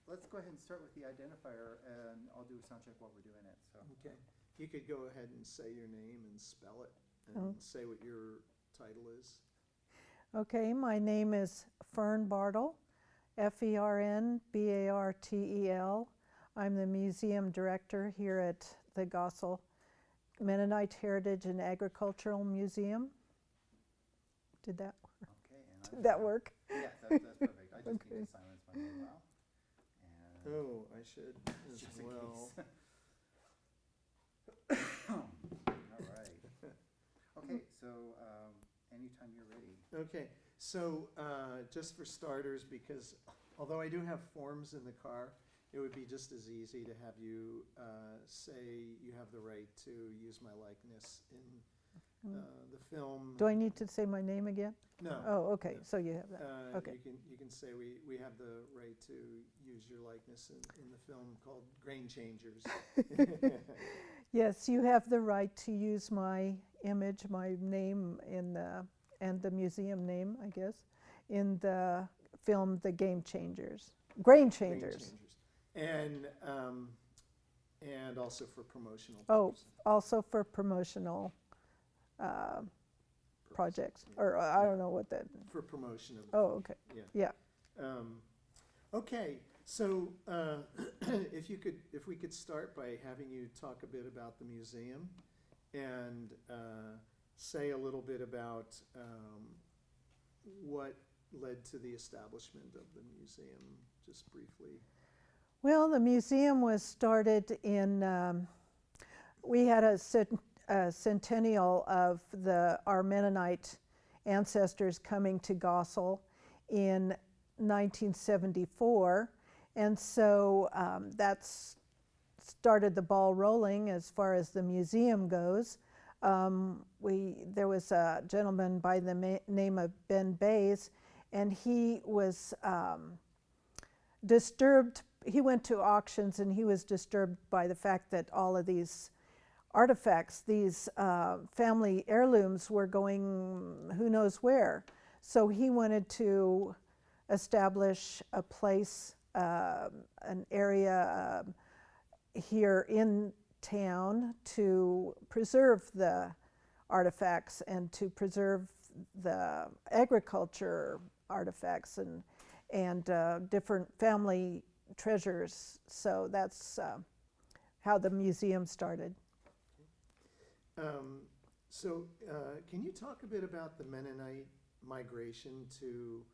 let's go ahead and start with the identifier, and I'll do a sound check while we're doing it. So. Okay. You could go ahead and say your name and spell it, and say what your title is. Okay, my name is Fern Bartel, Fernbartel. I'm the museum director here at the Gossel Mennonite Heritage and Agricultural Museum. Did that work? Okay. Did that work? Yeah, that's perfect. I just need to silence my mobile. And Oh, I should as just in well. case. All right. Okay, so anytime you're ready. Okay, so just for starters, because although I do have forms in the car, it would be just as easy to have you say you have the right to use my likeness in the film. Do I need to say my name again? No. Oh, okay, so you have that. Okay. You can say we have the right to use your likeness in the film called Grain Changers. Yes, you have the right to use my image, my name and the museum name, I guess, in the film The Grain Changers. And also for promotional Oh, purposes. also for promotional projects, Yeah. or I don't know what that. For promotion of. Oh, okay. Yeah. Yeah. Okay, so if we could start by having you talk a bit about the museum and say a little bit about what led to the establishment of the museum, just briefly. Well, the museum was started in. We had a centennial of our Mennonite ancestors coming to Gossel in 1974, and so that's started the ball rolling as far as the museum goes. There was a gentleman by the name of Ben Bays, and he was disturbed. He went to auctions, and he was disturbed by the fact that all of these artifacts, these family heirlooms, were going who knows where. So he wanted to establish a place, an area here in town to preserve the artifacts and to preserve the agriculture artifacts and different family treasures. So that's how the museum started. Can you talk a bit about the Mennonite migration to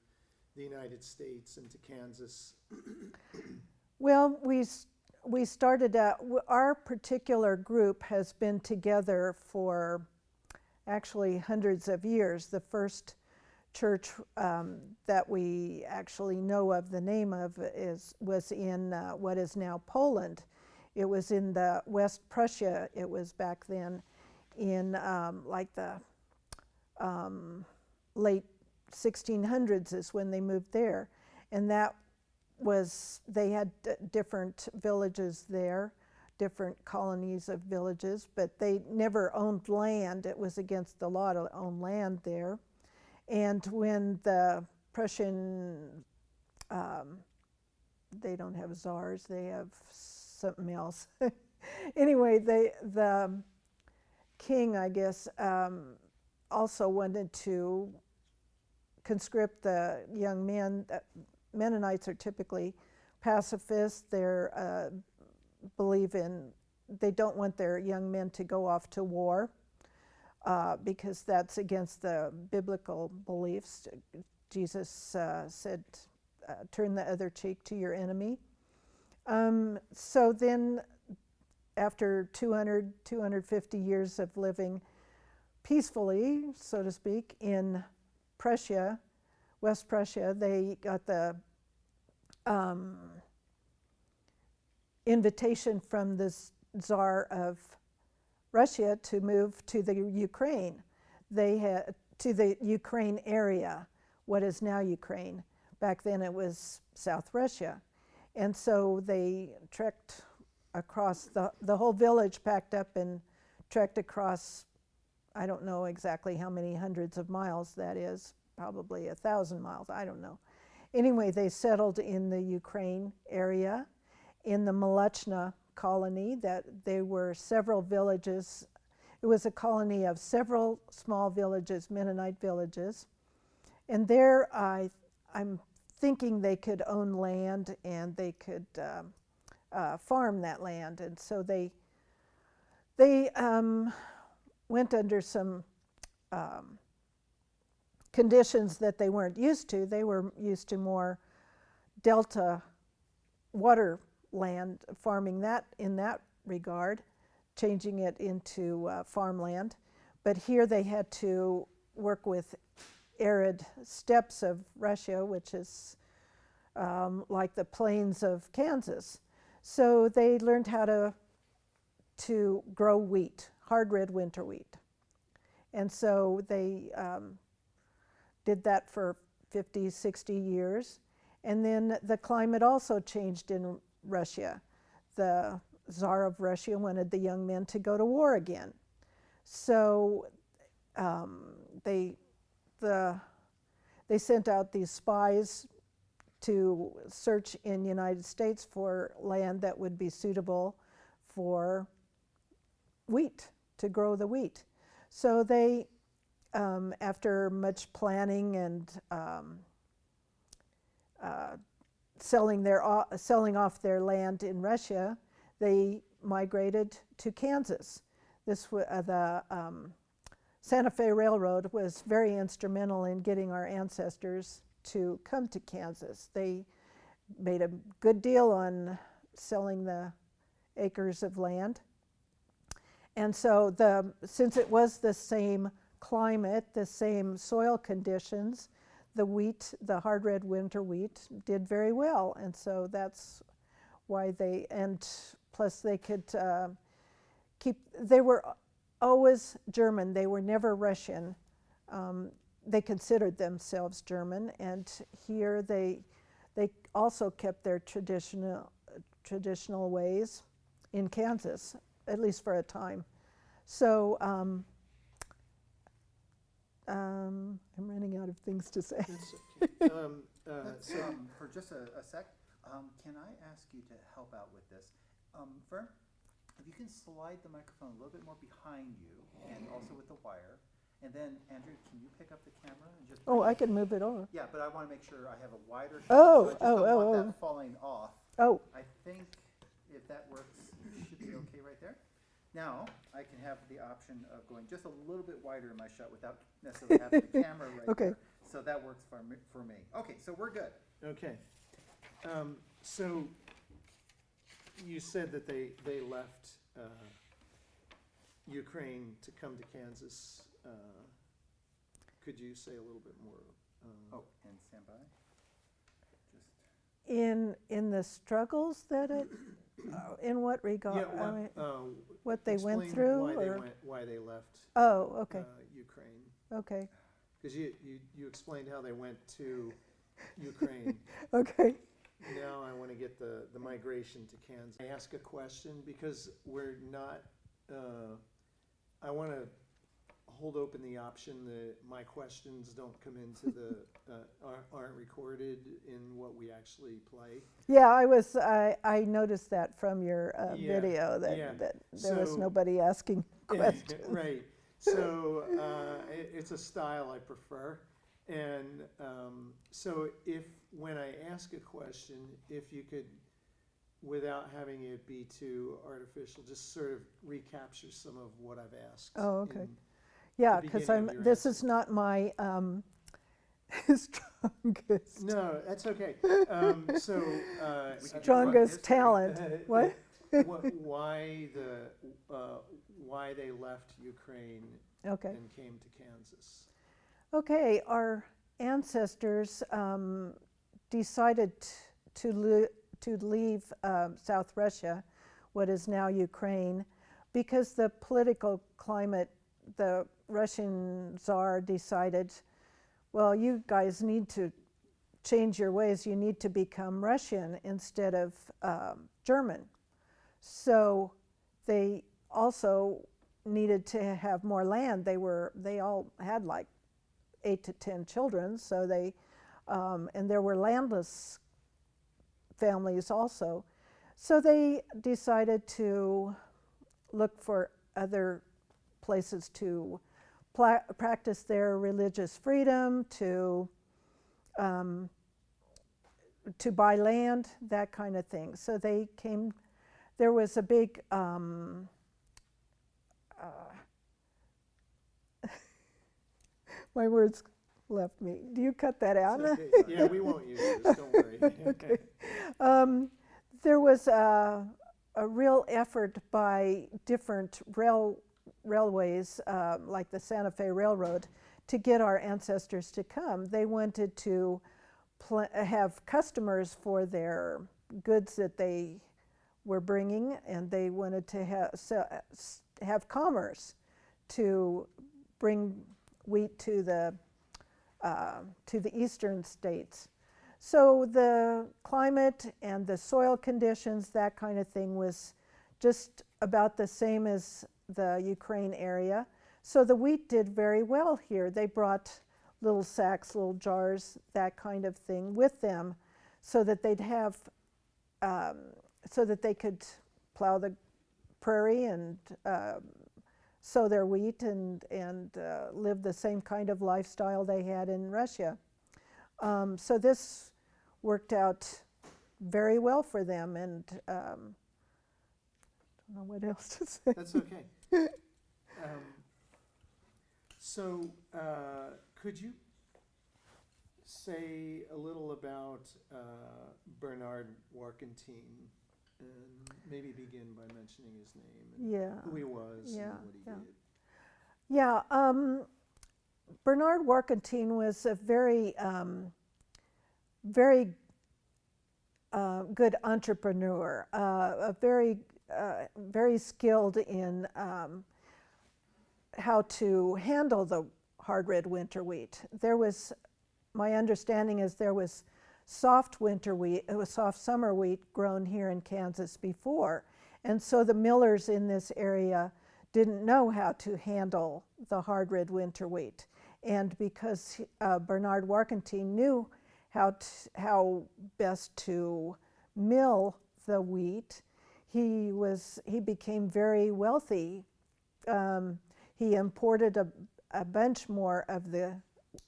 the United States and to Kansas? Well, we started out, our particular group has been together for actually hundreds of years. The first church that we actually know of the name of was in what is now Poland. It was in the West Prussia. It was back then in like the late 1600s is when they moved there. And that was, they had different villages there, different colonies of villages, but they never owned land. It was against the law to own land there. And when the Prussian, they don't have czars, they have something else. Anyway, the king, I guess, also wanted to conscript the young men. Mennonites are typically pacifists. They're they don't want their young men to go off to war because that's against the biblical beliefs. Jesus said, turn the other cheek to your enemy. So then after 250 years of living peacefully, so to speak, in Prussia, West Prussia, they got the invitation from the Tsar of Russia to move to the Ukraine. They had to the Ukraine area, what is now Ukraine. Back then it was South Russia. And so they trekked across, the whole village packed up and trekked across, I don't know exactly how many hundreds of miles that is, probably 1,000 miles, I don't know. Anyway, they settled in the Ukraine area, in the Molochna colony. That they were several villages. It was a colony of several small villages, Mennonite villages, and there I'm thinking they could own land and they could farm that land, and so they went under some conditions that they weren't used to. They were used to more delta water land, farming that in that regard, changing it into farmland. But here they had to work with arid steppes of Russia, which is like the plains of Kansas. So they learned how to grow wheat, hard red winter wheat. And so they did that for 50, 60 years. And then the climate also changed in Russia. The Tsar of Russia wanted the young men to go to war again. So they sent out these spies to search in the United States for land that would be suitable for wheat, to grow the wheat. So they, after much planning and selling off their land in Russia, they migrated to Kansas. The Santa Fe Railroad was very instrumental in getting our ancestors to come to Kansas. They made a good deal on selling the acres of land. And so since it was the same climate, the same soil conditions, the wheat, the hard red winter wheat, did very well. And so that's why and plus they could they were always German. They were never Russian. They considered themselves German, and here they also kept their traditional ways in Kansas, at least for a time. So I'm running out of things to say. For just a sec, can I ask you to help out with this? Fern, if you can slide the microphone a little bit more behind you and also with the wire. And then, Andrew, can you pick up the camera and just... Oh, I can move it over. Yeah, but I want to make sure I have a wider shot. Oh, so I just don't want that falling off. Oh. I think if that works, it should be okay right there. Now, I can have the option of going just a little bit wider in my shot without necessarily having the camera right there. So that works for me. Okay, so we're good. Okay. So you said that they left Ukraine to come to Kansas. Could you say a little bit more? And stand by. Just In the struggles that it, in what regard? Yeah, what they went explain through, why they left. Oh, okay. Ukraine. Okay. Because you explained how they went to Ukraine. Okay. Now I want to get the migration to Kansas. I ask a question because we're not. I want to hold open the option that my questions don't come into the aren't recorded in what we actually play. Yeah, I noticed that from your video that there was nobody asking questions. Right. So it's a style I prefer, and so when I ask a question, if you could, without having it be too artificial, just sort of recapture some of what I've asked. Oh, okay. Yeah, because this is not my strongest. No, that's okay. Strongest talent. What? Why they left Ukraine and came to Kansas? Okay, our ancestors decided to leave South Russia, what is now Ukraine, because the political climate, the Russian Tsar decided, well, you guys need to change your ways. You need to become Russian instead of German. So they also needed to have more land. They all had like 8 to 10 children, so they and there were landless families also. So they decided to look for other places to practice their religious freedom, to buy land, that kind of thing. So they came, there was a big, my words left me. Do you cut that out? It's okay. Yeah, we won't use this, don't worry. Okay. There was a real effort by different railways, like the Santa Fe Railroad, to get our ancestors to come. They wanted to have customers for their goods that they were bringing, and they wanted to have commerce to bring wheat to the eastern states. So the climate and the soil conditions, that kind of thing, was just about the same as the Ukraine area. So the wheat did very well here. They brought little sacks, little jars, that kind of thing with them, so that they'd have, so that they could plow the prairie and sow their wheat and live the same kind of lifestyle they had in Russia. So this worked out very well for them, and I don't know what else to say. That's okay. So could you say a little about Bernard Warkentine, and maybe begin by mentioning his name and who he was and what he did? Yeah, Bernard Warkentine was a very, very good entrepreneur, very skilled in how to handle the hard red winter wheat. There was, my understanding is there was soft winter wheat, it was soft summer wheat grown here in Kansas before. And so the millers in this area didn't know how to handle the hard red winter wheat. And because Bernard Warkentine knew how best to mill the wheat, he became very wealthy. He imported a bunch more of the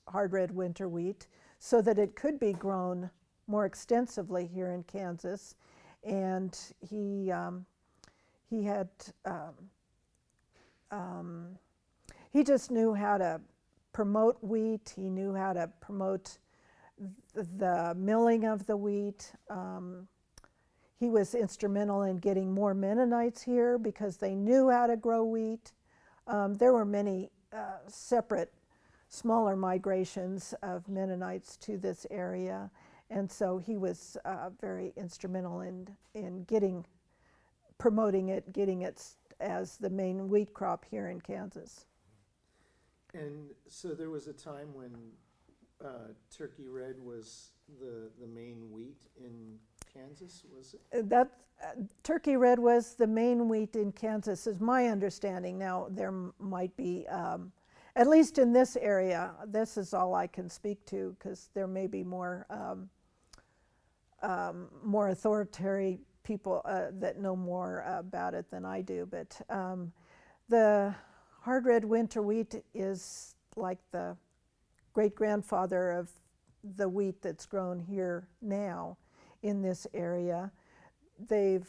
hard red winter wheat so that it could be grown more extensively here in Kansas. And he just knew how to promote wheat. He knew how to promote the milling of the wheat. He was instrumental in getting more Mennonites here because they knew how to grow wheat. There were many separate, smaller migrations of Mennonites to this area, and so he was very instrumental in promoting it, getting it as the main wheat crop here in Kansas. And so there was a time when Turkey Red was the main wheat in Kansas, was it? Turkey Red was the main wheat in Kansas, is my understanding. Now, there might be, at least in this area, this is all I can speak to, because there may be more authoritarian people that know more about it than I do. But the hard red winter wheat is like the great-grandfather of the wheat that's grown here now in this area. They've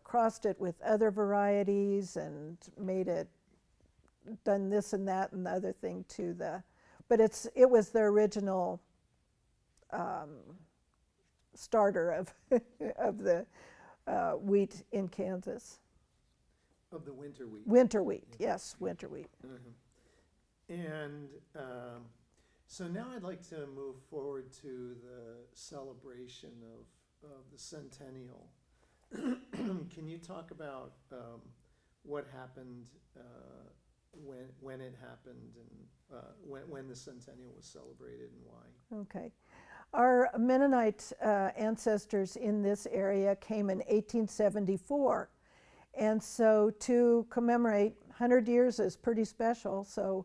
crossed it with other varieties and done this and that and the other thing to but it was the original starter of of the wheat in Kansas. Of the winter wheat. Winter wheat, yes, winter wheat. Mm-hmm. And so now I'd like to move forward to the celebration of the centennial. Can you talk about what happened when it happened, and when the centennial was celebrated and why? Okay. Our Mennonite ancestors in this area came in 1874. And so to commemorate 100 years is pretty special. So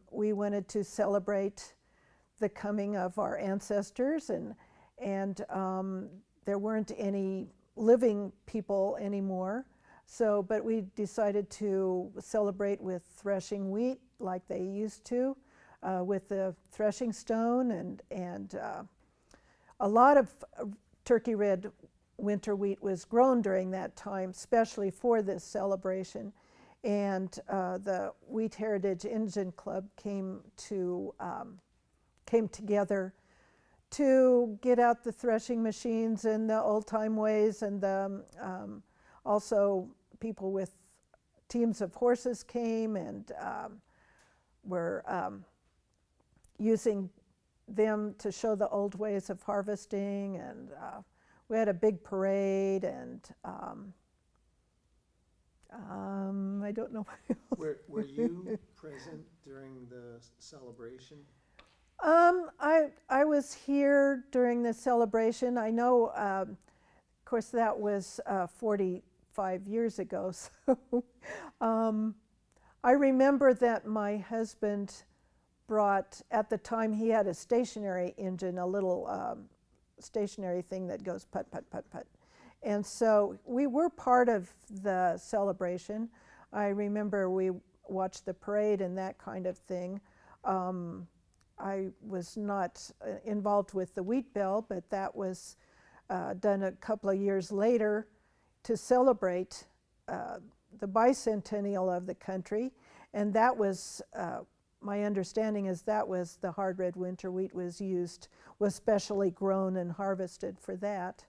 we wanted to celebrate the coming of our ancestors, and there weren't any living people anymore. So, but we decided to celebrate with threshing wheat like they used to, with the threshing stone, and a lot of turkey red winter wheat was grown during that time, especially for this celebration. And the Wheat Heritage Indian Club came together to get out the threshing machines in the old-time ways, and also people with teams of horses came and were using them to show the old ways of harvesting, and we had a big parade, and I don't know. Were you present during the celebration? I was here during the celebration. I know, of course, that was 45 years ago. So I remember that my husband brought, at the time he had a stationary engine, a little stationary thing that goes put, put, put, put. And so we were part of the celebration. I remember we watched the parade and that kind of thing. I was not involved with the wheat bell, but that was done a couple of years later to celebrate the bicentennial of the country. And that was, my understanding is that was the hard red winter wheat was specially grown and harvested for that.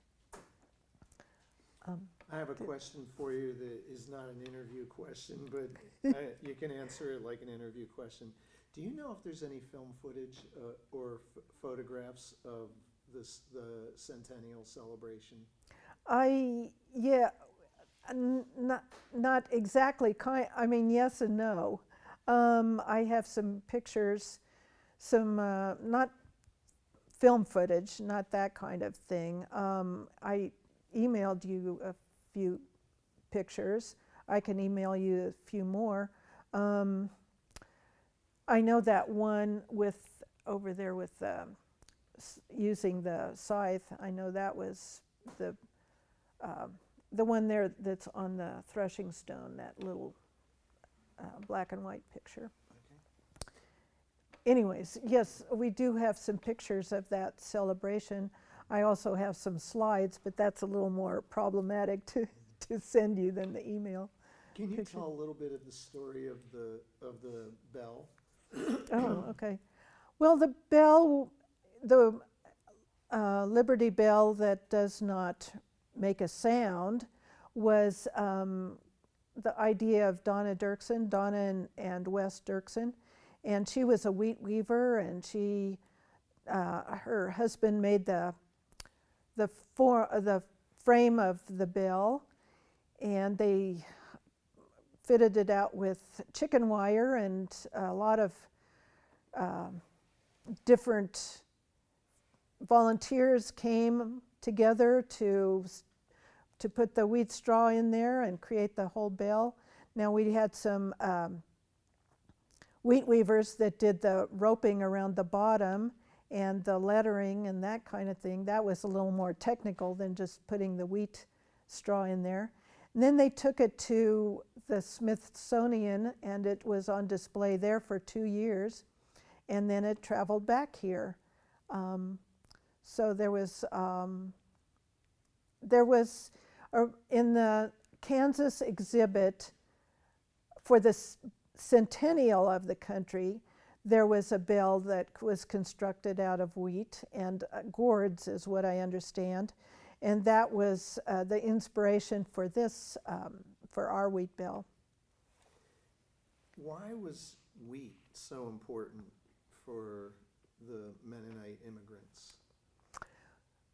I have a question for you that is not an interview question, but you can answer it like an interview question. Do you know if there's any film footage or photographs of the centennial celebration? Not exactly. I mean, yes and no. I have some pictures, some not film footage, not that kind of thing. I emailed you a few pictures. I can email you a few more. I know that one with over there with using the scythe. I know that was the one there that's on the threshing stone, that little black and white picture. Okay. Anyways, yes, we do have some pictures of that celebration. I also have some slides, but that's a little more problematic to send you than the email. Can you picture. tell a little bit of the story of the bell? Oh, okay. Well, the bell, the Liberty Bell that does not make a sound was the idea of Donna Dirksen, Donna and Wes Dirksen. And she was a wheat weaver, and she, her husband made the frame of the bell, and they fitted it out with chicken wire, and a lot of different volunteers came together to put the wheat straw in there and create the whole bell. Now we had some wheat weavers that did the roping around the bottom and the lettering and that kind of thing. That was a little more technical than just putting the wheat straw in there. And then they took it to the Smithsonian, and it was on display there for 2 years, and then it traveled back here. So there was in the Kansas exhibit for the centennial of the country, there was a bell that was constructed out of wheat and gourds, is what I understand. And that was the inspiration for this, for our wheat bell. Why was wheat so important for the Mennonite immigrants?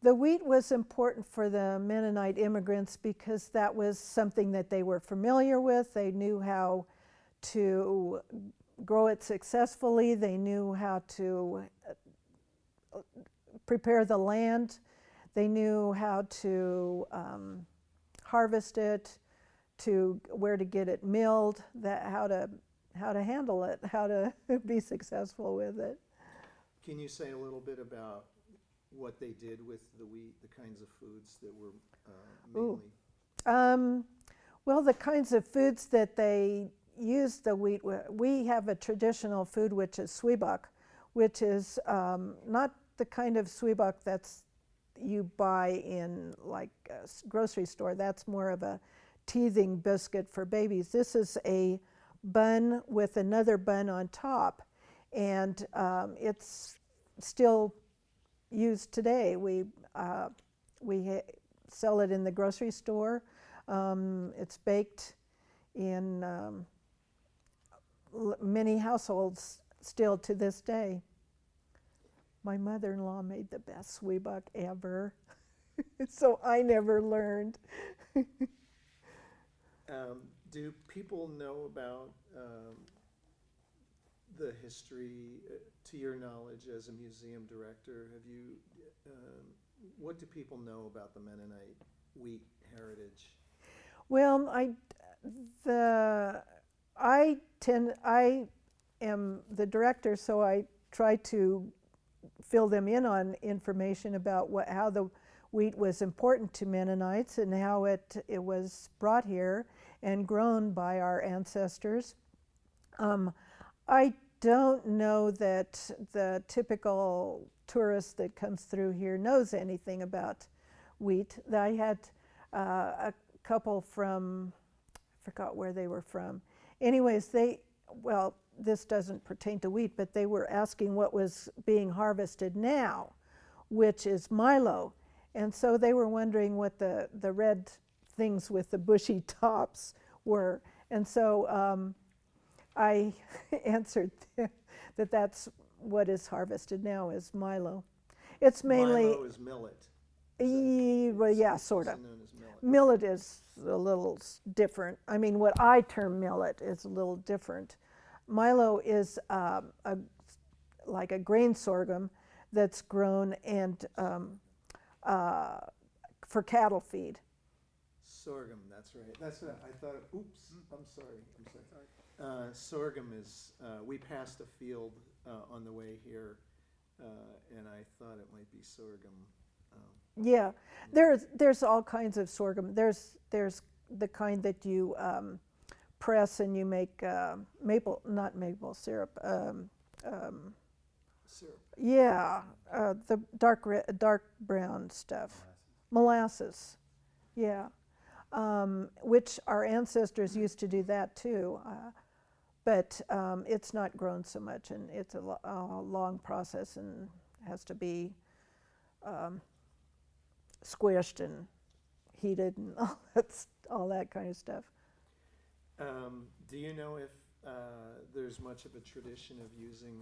The wheat was important for the Mennonite immigrants because that was something that they were familiar with. They knew how to grow it successfully. They knew how to prepare the land. They knew how to harvest it, to where to get it milled, how to handle it, how to be successful with it. Can you say a little bit about what they did with the wheat, the kinds of foods that were mainly? Well, the kinds of foods that they use the wheat with, we have a traditional food which is zwieback, which is not the kind of zwieback that's you buy in like a grocery store. That's more of a teething biscuit for babies. This is a bun with another bun on top, and it's still used today. We sell it in the grocery store. It's baked in many households still to this day. My mother-in-law made the best zwieback ever, so I never learned. Do people know about the history, to your knowledge as a museum director? Have you, what do people know about the Mennonite wheat heritage? Well, I am the director, so I try to fill them in on information about how the wheat was important to Mennonites and how it was brought here and grown by our ancestors. I don't know that the typical tourist that comes through here knows anything about wheat. I had a couple from, I forgot where they were from. Anyways, well, this doesn't pertain to wheat, but they were asking what was being harvested now, which is milo. And so they were wondering what the red things with the bushy tops were. And so I answered that that's what is harvested now is milo. It's mainly... Milo is millet. Well, yeah, sort of. Known as millet. Millet is a little different. I mean, what I term millet is a little different. Milo is like a grain sorghum that's grown and for cattle feed. Sorghum, that's right. That's what I thought. Oops, I'm sorry. Sorghum is. We passed a field on the way here, and I thought it might be sorghum. Yeah, there's all kinds of sorghum. There's the kind that you press and you make not maple syrup. Syrup. Yeah, the dark brown stuff, molasses. Yeah, which our ancestors used to do that too, but it's not grown so much, and it's a long process and has to be squished and heated and all that kind of stuff. Do you know if there's much of a tradition of using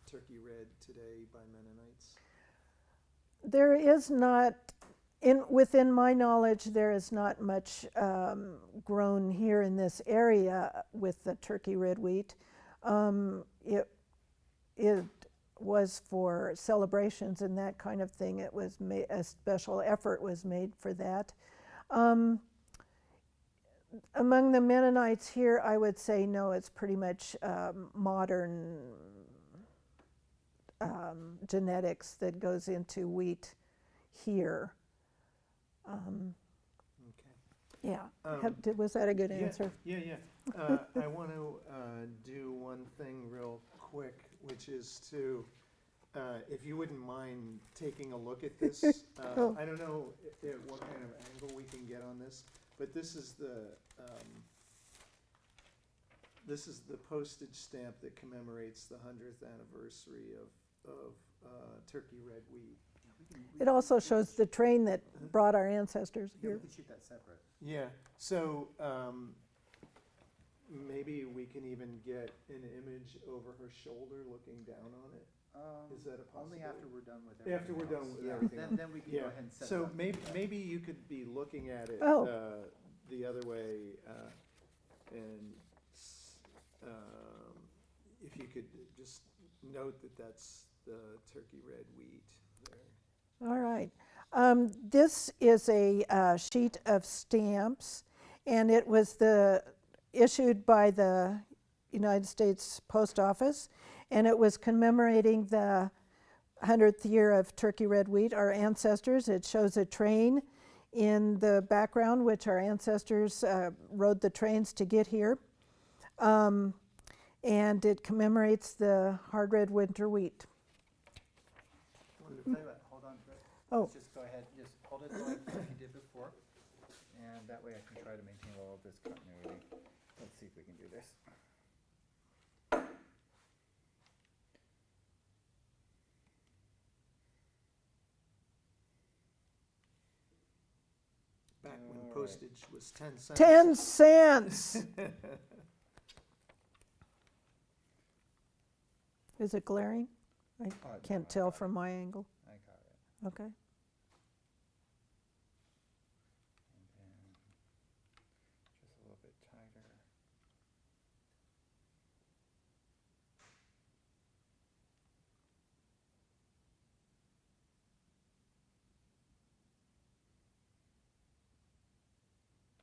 turkey red today by Mennonites? There is not, within my knowledge, there is not much grown here in this area with the turkey red wheat. It was for celebrations and that kind of thing. It was a special effort was made for that. Among the Mennonites here, I would say no, it's pretty much modern genetics that goes into wheat here. Okay. Yeah, was that a good answer? Yeah. I want to do one thing real quick, which is to, if you wouldn't mind taking a look at this. Oh. I don't know what kind of angle we can get on this, but this is the postage stamp that commemorates the 100th anniversary of turkey red wheat. It also shows the train that brought our ancestors Yeah, here. we can shoot that separate. Yeah, so maybe we can even get an image over her shoulder looking down on it. Is that a possibility? Only after we're done with everything After we're done else. with Yeah, everything then we can go ahead and set it So up. maybe you could be looking at it Oh. the other way, and if you could just note that that's the turkey red wheat there. All right. This is a sheet of stamps, and it was issued by the United States Post Office, and it was commemorating the 100th year of turkey red wheat, our ancestors. It shows a train in the background, which our ancestors rode the trains to get here. And it commemorates the hard red winter wheat. Tell you what, hold on for it. Oh. Let's just go ahead, just hold it going like you did before. And that way I can try to maintain all of this continuity. Let's see if we can do this. Back when All right. postage was 10 cents. 10 cents! Is it glaring? I no, can't I tell got it. from my angle. I got it. Okay. And then just a little bit tighter.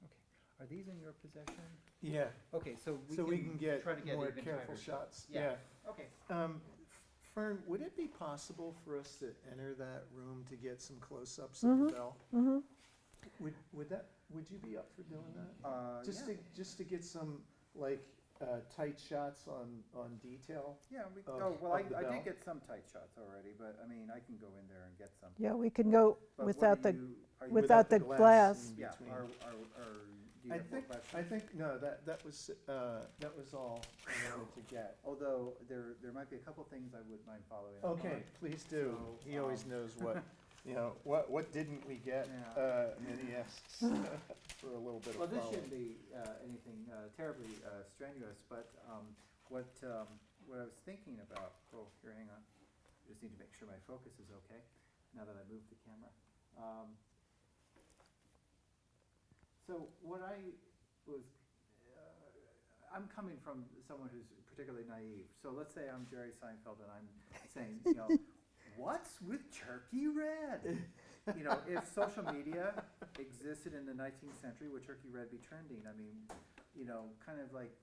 Okay, are these in your possession? Yeah, Okay, so so we can get try to get more even careful tighter. shots. Yeah. Okay. Fern, would it be possible for us to enter that room to get some close-ups of the bell? Mm-hmm. Would you be up for doing that? Yeah. Just to get some, like, tight shots on detail? Yeah, of- oh, well, of the I bell? did get some tight shots already, but I mean, I can go in there and get some. Yeah, we can go But what without are the, you without the glass. in Yeah, between. do you I have more think, questions? no, that was all I wanted to get. Although, there might be a couple things I would mind following up on. Okay, please do. So, He always knows what, what didn't we get? Yeah. And then he asks for a little bit of Well, this follow-up. shouldn't be anything terribly strenuous, but what I was thinking about, oh, here, hang on. Just need to make sure my focus is okay, now that I moved the camera. So what I was, I'm coming from someone who's particularly naive. So let's say I'm Jerry Seinfeld and I'm saying, what's with turkey red? If social media existed in the 19th century, would turkey red be trending? I mean, kind of like,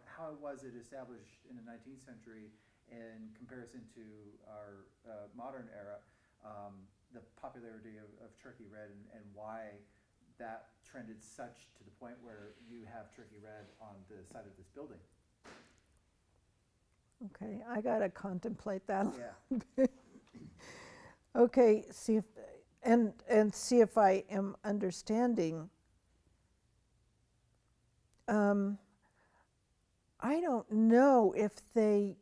how was it established in the 19th century in comparison to our modern era, the popularity of turkey red and why that trended such to the point where you have turkey red on the side of this building. Okay, I gotta contemplate that. Yeah. Okay, see if, and see if I am understanding. I don't know if they,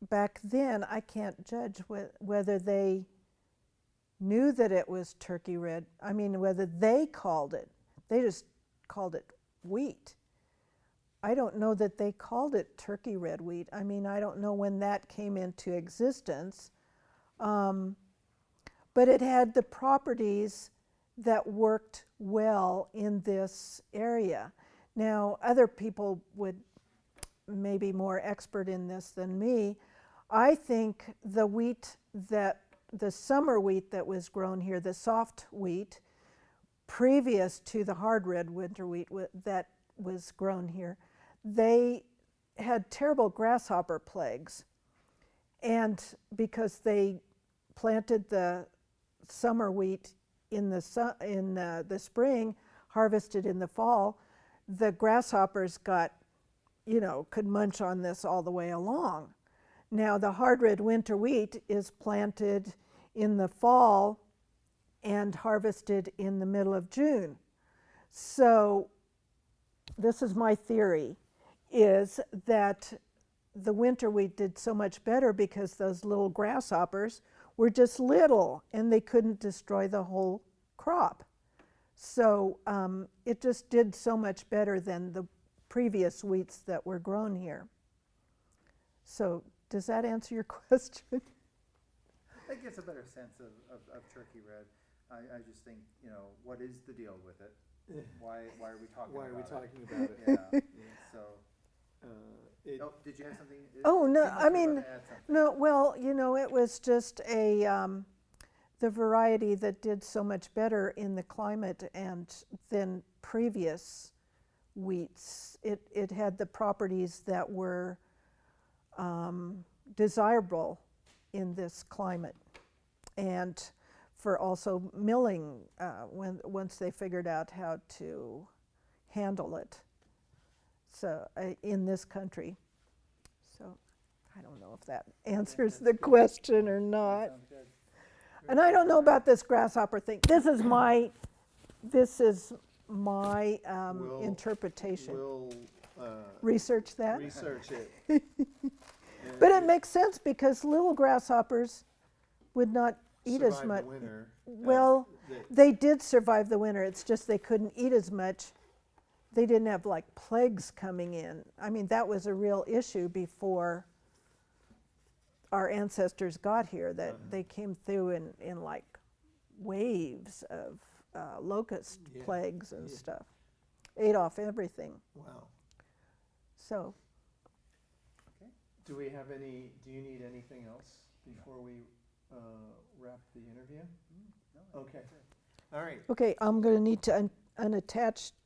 back then, I can't judge whether they knew that it was turkey red. I mean, whether they called it. They just called it wheat. I don't know that they called it turkey red wheat. I mean, I don't know when that came into existence. But it had the properties that worked well in this area. Now, other people would maybe more expert in this than me. I think the wheat the summer wheat that was grown here, the soft wheat, previous to the hard red winter wheat that was grown here, they had terrible grasshopper plagues. And because they planted the summer wheat in the spring, harvested in the fall, the grasshoppers could munch on this all the way along. Now, the hard red winter wheat is planted in the fall and harvested in the middle of June. So this is my theory, is that the winter wheat did so much better because those little grasshoppers were just little and they couldn't destroy the whole crop. So it just did so much better than the previous wheats that were grown here. So does that answer your question? That gives a better sense of turkey red. I just think, what is the deal with it? Why are we talking about it? Why are we talking about it? Yeah, so. Oh, Did you have something? Oh, no, You must I be about mean, to add something. no, well, it was just the variety that did so much better in the climate and than previous wheats. It had the properties that were desirable in this climate. And for also milling, once they figured out how to handle it. So in this country. So I don't know if that answers the question or not. Sounds good. And I don't know about this grasshopper thing. This is my We'll- interpretation. We'll Research that. research it. But And it makes sense because little grasshoppers would not eat as survive the much. winter, Well, they did survive the winter. It's just they couldn't eat as much. They didn't have like plagues coming in. I mean, that was a real issue before our ancestors got here, that they came through in like waves of locust Yeah, plagues and yeah. stuff. Ate off everything. Wow. So, Do you need anything else before we wrap the interview? No, Okay. All right. okay, I'm going to need to unattach